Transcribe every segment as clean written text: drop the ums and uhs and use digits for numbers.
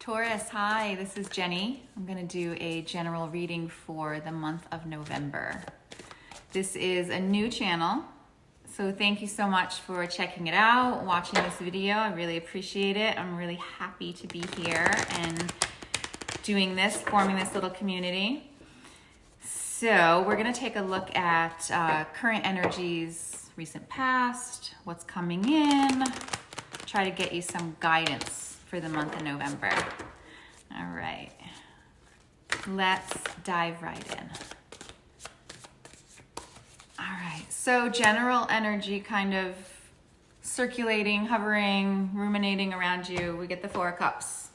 Taurus, hi, this is Jenny. I'm going to do a general reading for the month of November. This is a new channel, so thank you so much for checking it out, watching this video. I really appreciate it. I'm really happy to be here and doing this, forming this little community. So we're going to take a look at current energies, recent past, what's coming in, try to get you some guidance for the month of November. All right, let's dive right in. All right, so general energy kind of circulating, hovering, ruminating around you. We get the Four of Cups.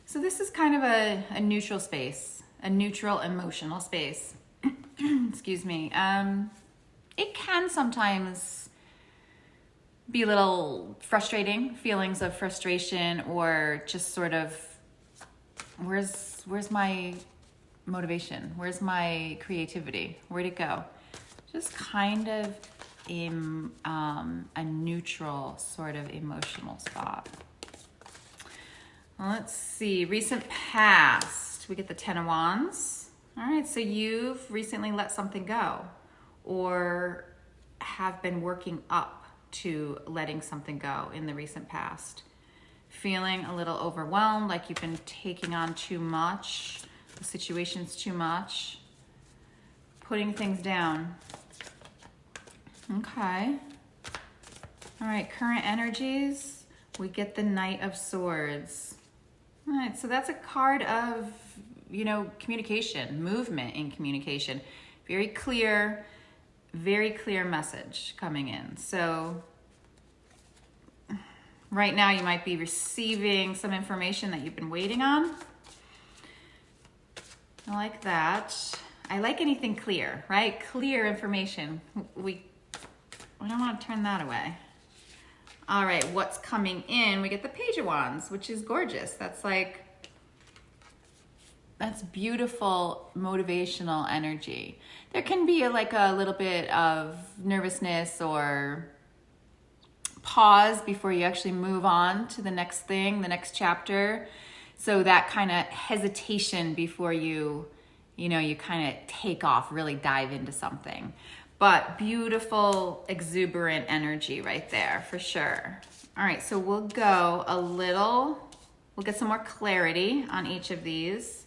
So this is kind of a neutral space, a neutral emotional space. Excuse me. It can sometimes be a little frustrating, feelings of frustration, or just sort of, where's my motivation? Where's my creativity? Where'd it go? Just kind of in a neutral sort of emotional spot. Let's see, recent past. We get the Ten of Wands. All right, so you've recently let something go or have been working up to letting something go in the recent past. Feeling a little overwhelmed, like you've been taking on too much, the situation's too much, putting things down. Okay. All right, current energies, we get the Knight of Swords. All right, so that's a card of, communication, movement in communication. Very clear message coming in. So right now you might be receiving some information that you've been waiting on. I like that. I like anything clear, right? Clear information. We don't want to turn that away. All right, what's coming in? We get the Page of Wands, which is gorgeous. That's beautiful motivational energy. There can be a little bit of nervousness or pause before you actually move on to the next thing, the next chapter. So that kind of hesitation before you kind of take off, really dive into something. But beautiful, exuberant energy right there for sure. All right, so we'll get some more clarity on each of these.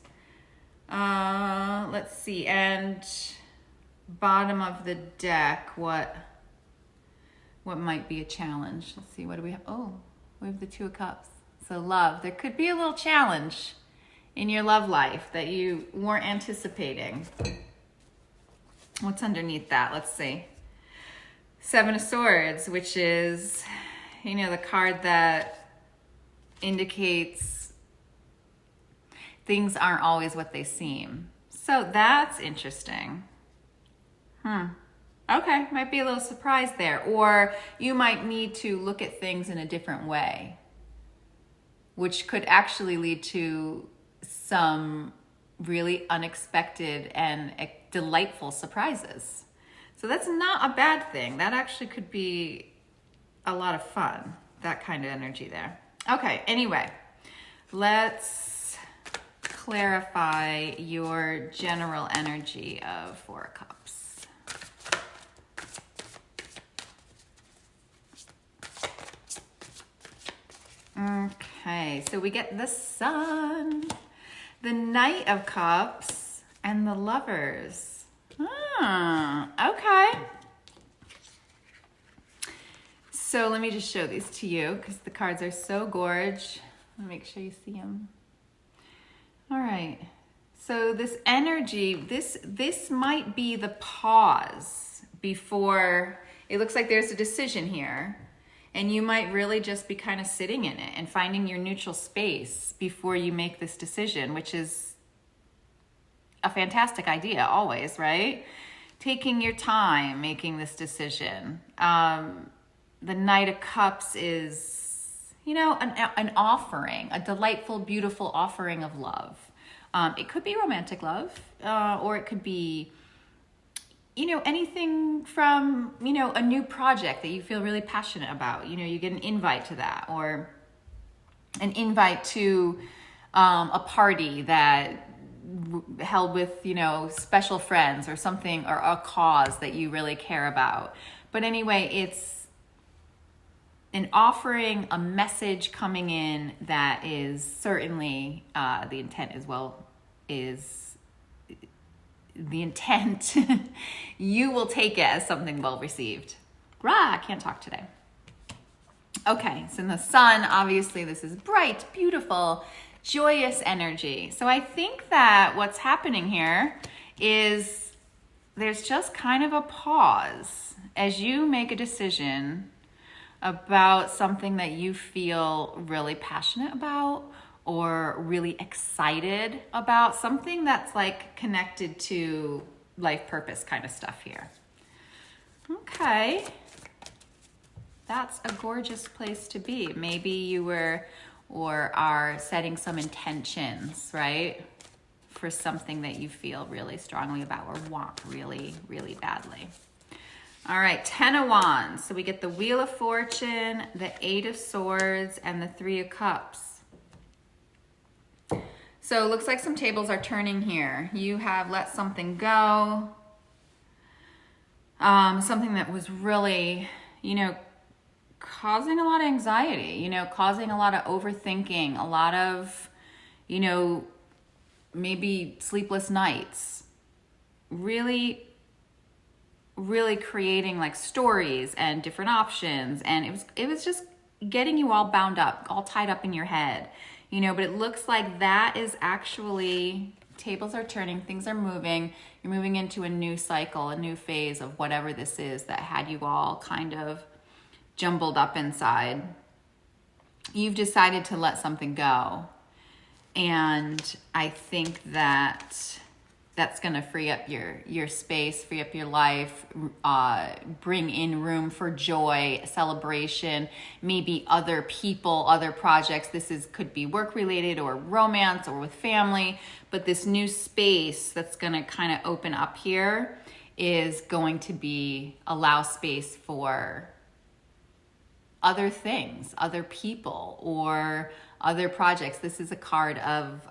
Let's see, and bottom of the deck, what might be a challenge? Let's see, what do we have? Oh, we have the Two of Cups. So love, there could be a little challenge in your love life that you weren't anticipating. What's underneath that? Let's see. Seven of Swords, which is, the card that indicates things aren't always what they seem. So that's interesting. Okay, might be a little surprise there. Or you might need to look at things in a different way, which could actually lead to some really unexpected and delightful surprises. So that's not a bad thing. That actually could be a lot of fun, that kind of energy there. Okay, anyway, let's clarify your general energy of Four of Cups. Okay, so we get the Sun, the Knight of Cups, and the Lovers. Okay. So let me just show these to you because the cards are so gorgeous. Make sure you see them. All right. So this energy, this might be the pause before, it looks like there's a decision here. And you might really just be kind of sitting in it and finding your neutral space before you make this decision, which is a fantastic idea always, right? Taking your time making this decision. The Knight of Cups is, an offering, a delightful, beautiful offering of love. It could be romantic love, or it could be anything from, a new project that you feel really passionate about. You get an invite to that, or an invite to a party that held with, you know, special friends or something, or a cause that you really care about. But anyway, it's an offering, a message coming in that is certainly the intent as well is the intent. You will take it as something well received. Rah, I can't talk today. Okay, so in the sun, obviously this is bright, beautiful, joyous energy. So I think that what's happening here is there's just kind of a pause as you make a decision about something that you feel really passionate about or really excited about, something that's like connected to life purpose kind of stuff here. Okay. That's a gorgeous place to be. Maybe you were or are setting some intentions, right? For something that you feel really strongly about or want really, really badly. All right, 10 of Wands. So we get the Wheel of Fortune, the 8 of Swords, and the 3 of Cups. So it looks like some tables are turning here. You have let something go. Something that was really, you know, causing a lot of anxiety, you know, causing a lot of overthinking, a lot of, you know, maybe sleepless nights. Really creating like stories and different options, and it was just getting you all bound up, all tied up in your head, you know. But it looks like that is actually, tables are turning, things are moving. You're moving into a new cycle, a new phase of whatever this is that had you all kind of jumbled up inside. You've decided to let something go, and I think that that's going to free up your space, free up your life, bring in room for joy, celebration, maybe other people, other projects. Could be work related or romance or with family, but this new space that's going to kind of open up here is going to allow space for other things, other people, or other projects. This is a card of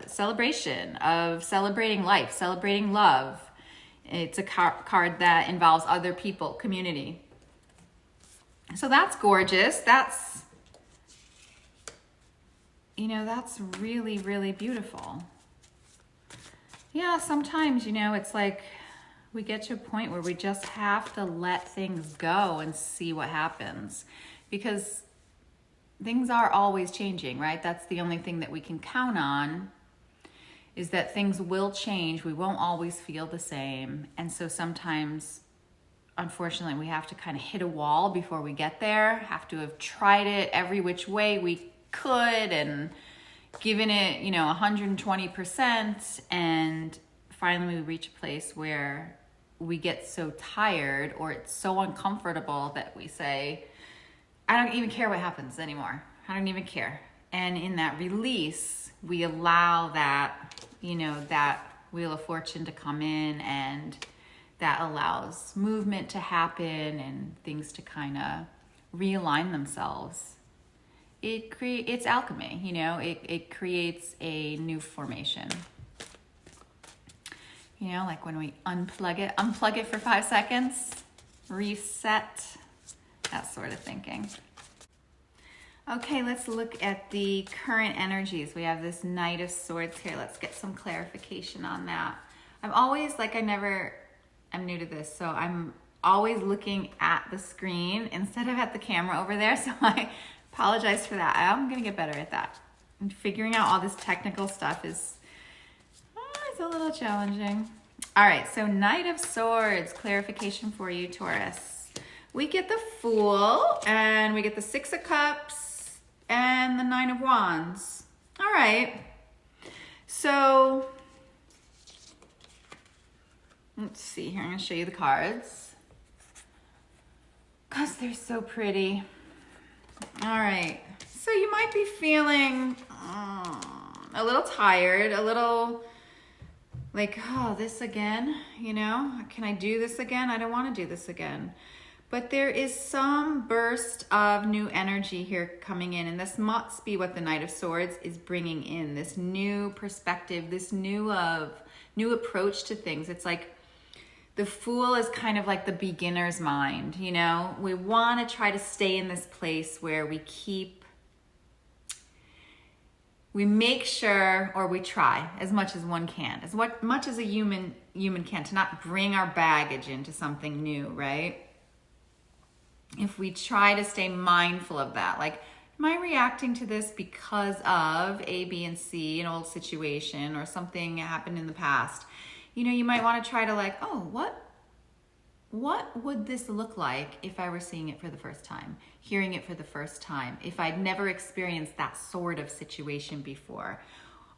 celebration, of celebrating life, celebrating love. It's a card that involves other people, community. So that's gorgeous. That's, you know, that's really, really beautiful. Yeah, sometimes, you know, it's like we get to a point where we just have to let things go and see what happens, because things are always changing, right? That's the only thing that we can count on, is that things will change. We won't always feel the same. And so sometimes, unfortunately, we have to kind of hit a wall before we get there, have to have tried it every which way we could and given it, you know, 120%. And finally we reach a place where we get so tired or it's so uncomfortable that we say, I don't even care what happens anymore. I don't even care. And in that release, we allow that, you know, that Wheel of Fortune to come in, and that allows movement to happen and things to kind of realign themselves. It's alchemy, you know, it creates a new formation. You know, like when we unplug it for 5 seconds, reset, that sort of thinking. Okay, let's look at the current energies. We have this Knight of Swords here. Let's get some clarification on that. I'm always, I'm new to this, so I'm always looking at the screen instead of at the camera over there, so I apologize for that. I'm gonna get better at that. And figuring out all this technical stuff is it's a little challenging. All right, so Knight of Swords, clarification for you, Taurus. We get the Fool, and we get the 6 of Cups, and the 9 of Wands. All right, so let's see here. I'm gonna show you the cards because they're so pretty. All right, so you might be feeling a little tired, a little like, oh, this again, you know? Can I do this again? I don't want to do this again. But there is some burst of new energy here coming in, and this must be what the Knight of Swords is bringing in, this new perspective, this new approach to things. It's like the Fool is kind of like the beginner's mind, you know? We want to try to stay in this place where we make sure, or we try as much as one can, as much as a human can, to not bring our baggage into something new, right? If we try to stay mindful of that, like, am I reacting to this because of A, B, and C, an old situation or something happened in the past? You know, you might want to try to like, oh, what would this look like if I were seeing it for the first time, hearing it for the first time, if I'd never experienced that sort of situation before?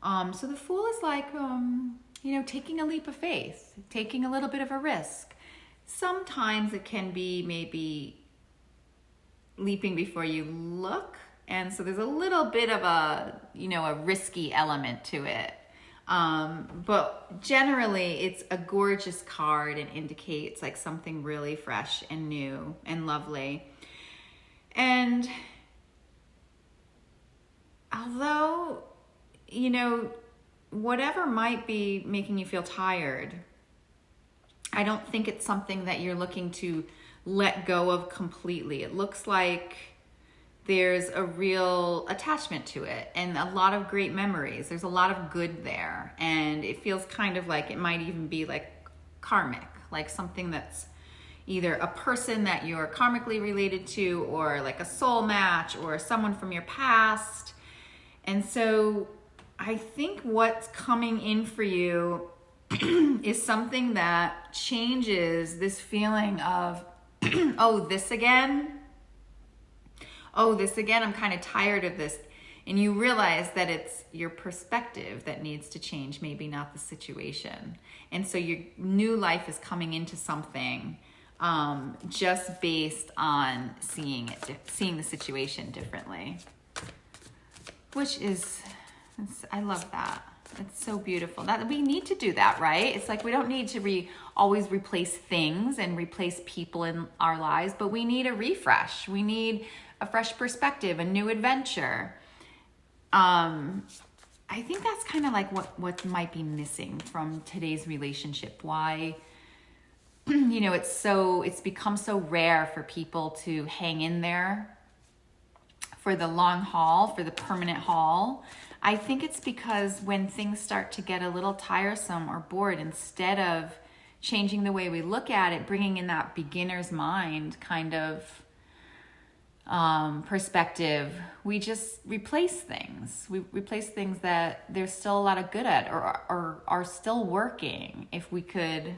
So the Fool is like, you know, taking a leap of faith, taking a little bit of a risk. Sometimes it can be maybe leaping before you look. And so there's a little bit of a, you know, a risky element to it. But generally it's a gorgeous card and indicates like something really fresh and new and lovely. And although, you know, whatever might be making you feel tired, I don't think it's something that you're looking to let go of completely. It looks like there's a real attachment to it and a lot of great memories. There's a lot of good there. And it feels kind of like it might even be like karmic, like something that's either a person that you're karmically related to, or like a soul match, or someone from your past. And so I think what's coming in for you is something that changes this feeling of, oh, this again? Oh, this again? I'm kind of tired of this. And you realize that it's your perspective that needs to change, maybe not the situation. And so your new life is coming into something just based on seeing the situation differently. Which is, I love that. It's so beautiful. That we need to do that, right? It's like we don't need to always replace things and replace people in our lives, but we need a refresh. We need a fresh perspective, a new adventure. I think that's kind of like what might be missing from today's relationship. Why, you know, it's become so rare for people to hang in there for the long haul, for the permanent haul. I think it's because when things start to get a little tiresome or bored, instead of changing the way we look at it, bringing in that beginner's mind kind of perspective, we just replace things. We replace things that there's still a lot of good at, or are still working. If we could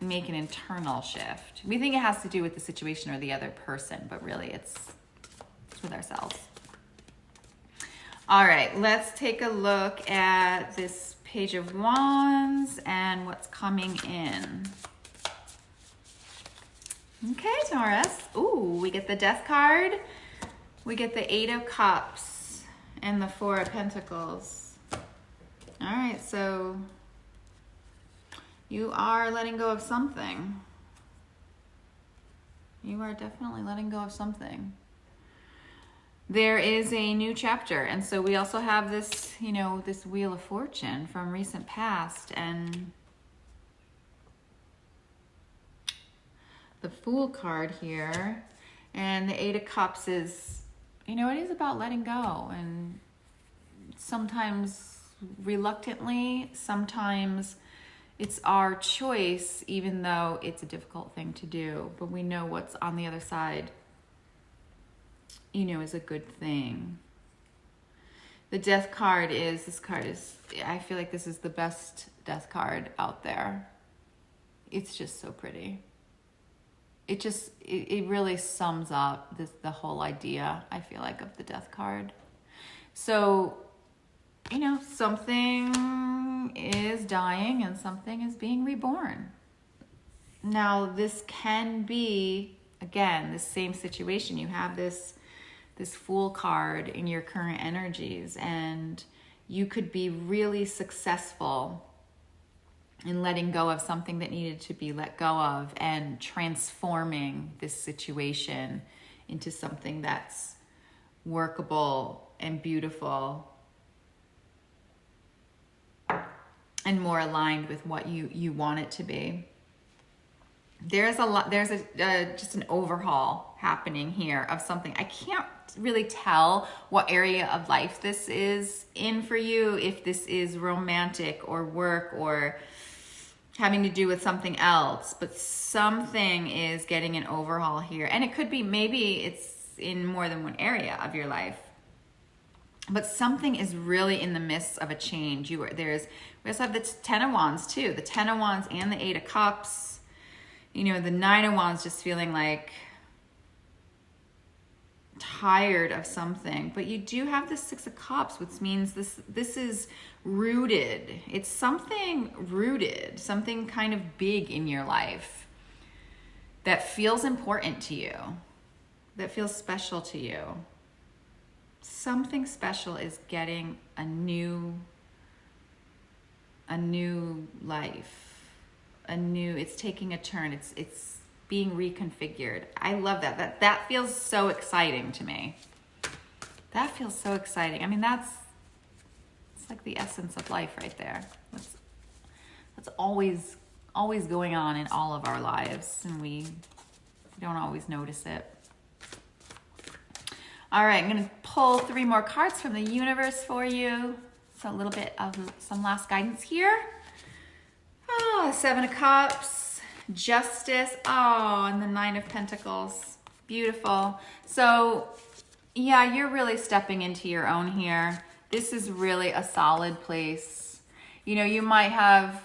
make an internal shift. We think it has to do with the situation or the other person, but really it's with ourselves. All right, let's take a look at this Page of Wands and what's coming in. Okay, Taurus. Ooh, we get the Death card. We get the Eight of Cups and the Four of Pentacles. All right, so you are letting go of something. You are definitely letting go of something. There is a new chapter. And so we also have this, you know, this Wheel of Fortune from recent past, and the Fool card here. And the Eight of Cups is, you know, it is about letting go, and sometimes reluctantly, sometimes it's our choice, even though it's a difficult thing to do, but we know what's on the other side, you know, is a good thing. The Death card is, I feel like this is the best Death card out there. It's just so pretty. It really sums up the whole idea, I feel like, of the Death card. So, you know, something is dying and something is being reborn. Now, this can be, again, the same situation. You have this Fool card in your current energies, and you could be really successful and letting go of something that needed to be let go of, and transforming this situation into something that's workable and beautiful and more aligned with what you want it to be. There's just an overhaul happening here of something. I can't really tell what area of life this is in for you, if this is romantic or work or having to do with something else, but something is getting an overhaul here. And it could be, maybe it's in more than one area of your life, but something is really in the midst of a change. We also have the Ten of Wands too, the Ten of Wands and the Eight of Cups. You know, the Nine of Wands just feeling like tired of something, but you do have the Six of Cups, which means this is rooted. It's something rooted, something kind of big in your life that feels important to you, that feels special to you. Something special is getting a new life. It's taking a turn. It's being reconfigured. I love that. That feels so exciting to me. That feels so exciting. I mean, it's like the essence of life right there. That's always going on in all of our lives, and we don't always notice it. All right, I'm going to pull 3 more cards from the universe for you. So a little bit of some last guidance here. Oh, Seven of Cups, Justice, oh, and the Nine of Pentacles. Beautiful. So, yeah, you're really stepping into your own here. This is really a solid place. You know, you might have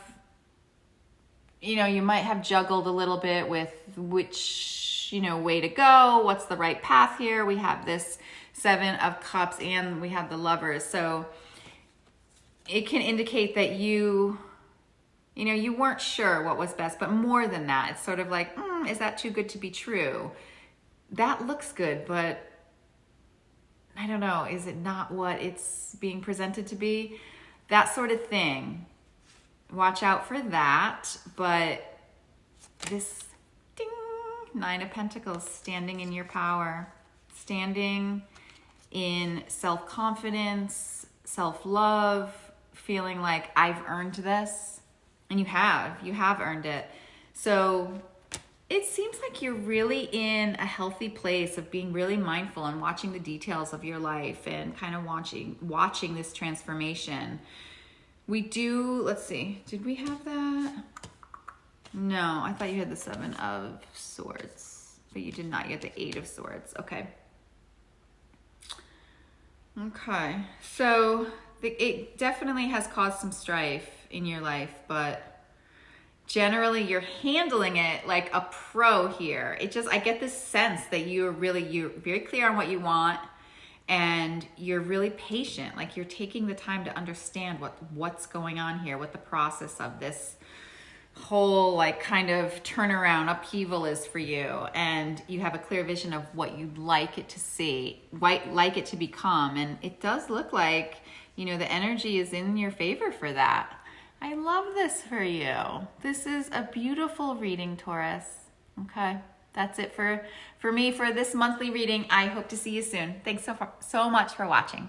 juggled a little bit with which, way to go. What's the right path here? We have this Seven of Cups and we have the Lovers. So it can indicate that you weren't sure what was best, but more than that, it's sort of like, is that too good to be true? That looks good, but I don't know, is it not what it's being presented to be? That sort of thing. Watch out for that, but this ding, Nine of Pentacles, standing in your power, standing in self-confidence, self-love, feeling like I've earned this. And you have earned it. So it seems like you're really in a healthy place of being really mindful and watching the details of your life and kind of watching this transformation. Let's see, did we have that? No, I thought you had the Seven of Swords, but you did not. You had the Eight of Swords. Okay. So it definitely has caused some strife in your life, but generally you're handling it like a pro here. I get this sense that you're very clear on what you want, and you're really patient. Like, you're taking the time to understand what's going on here, what the process of this whole like kind of turnaround upheaval is for you, and you have a clear vision of what you'd like it to become. And it does look like, the energy is in your favor for that. I love this for you. This is a beautiful reading, Taurus. Okay, that's it for me for this monthly reading. I hope to see you soon. Thanks so much for watching.